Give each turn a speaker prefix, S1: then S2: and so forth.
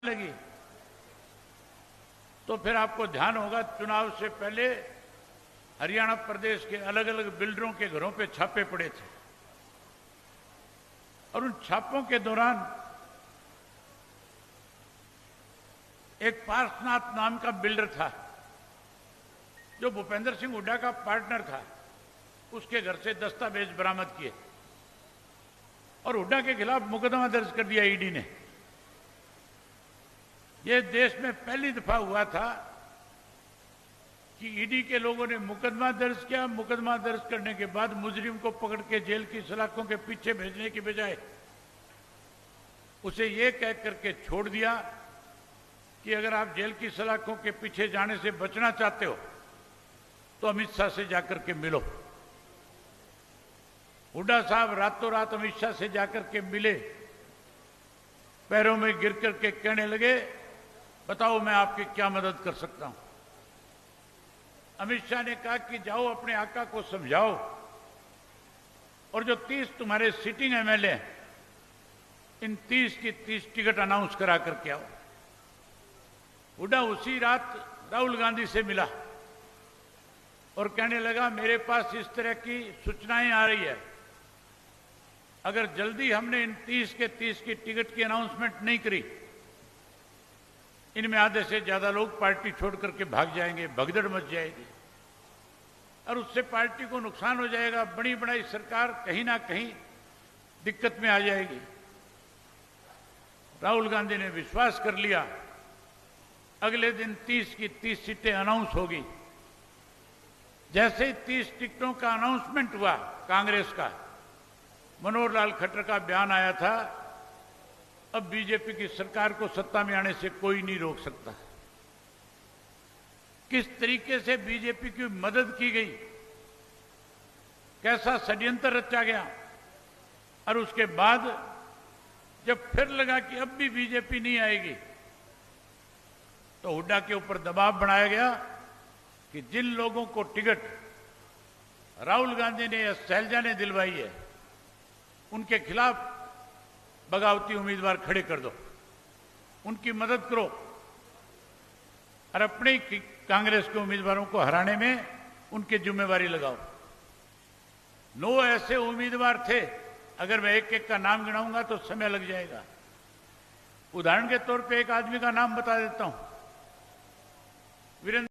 S1: लगी। तो फिर आपको ध्यान होगा चुनाव से पहले हरियाणा प्रदेश के अलग अलग बिल्डरों के घरों पे छापे पड़े थे और उन छापों के दौरान एक पार्शनाथ नाम का बिल्डर था जो भूपेंद्र सिंह हुड्डा का पार्टनर था। उसके घर से दस्तावेज बरामद किए और हुड्डा के खिलाफ मुकदमा दर्ज कर दिया ईडी ने। यह देश में पहली दफा हुआ था कि ईडी के लोगों ने मुकदमा दर्ज किया। मुकदमा दर्ज करने के बाद मुजरिम को पकड़ के जेल की सलाखों के पीछे भेजने की बजाय उसे यह कह करके छोड़ दिया कि अगर आप जेल की सलाखों के पीछे जाने से बचना चाहते हो तो अमित शाह से जाकर के मिलो। हुड्डा साहब रातों रात अमित शाह से जाकर के मिले, पैरों में गिर करके कहने लगे, बताओ मैं आपकी क्या मदद कर सकता हूं। अमित शाह ने कहा कि जाओ अपने आका को समझाओ और जो 30 तुम्हारे सिटिंग एमएलए हैं इन 30 की 30 टिकट अनाउंस करा करके आओ। हुड्डा उसी रात राहुल गांधी से मिला और कहने लगा, मेरे पास इस तरह की सूचनाएं आ रही है, अगर जल्दी हमने इन 30 के 30 की टिकट की अनाउंसमेंट नहीं करी, इनमें आधे से ज्यादा लोग पार्टी छोड़ करके भाग जाएंगे, भगदड़ मच जाएगी और उससे पार्टी को नुकसान हो जाएगा। बड़ी बड़ी सरकार कहीं ना कहीं दिक्कत में आ जाएगी। राहुल गांधी ने विश्वास कर लिया। अगले दिन 30 की 30 सीटें अनाउंस होगी। जैसे ही 30 टिकटों का अनाउंसमेंट हुआ कांग्रेस का, मनोहर लाल खट्टर का बयान आया था, अब बीजेपी की सरकार को सत्ता में आने से कोई नहीं रोक सकता। किस तरीके से बीजेपी की मदद की गई, कैसा षड्यंत्र रचा गया और उसके बाद जब फिर लगा कि अब भी बीजेपी नहीं आएगी तो हुड्डा के ऊपर दबाव बनाया गया कि जिन लोगों को टिकट राहुल गांधी ने या शैलजा ने दिलवाई है उनके खिलाफ बगावती उम्मीदवार खड़े कर दो, उनकी मदद करो और अपने कांग्रेस के उम्मीदवारों को हराने में उनकी जिम्मेवारी लगाओ। 9 ऐसे उम्मीदवार थे, अगर मैं एक एक का नाम गिनाऊंगा तो समय लग जाएगा। उदाहरण के तौर पे एक आदमी का नाम बता देता हूं, वीरेंद्र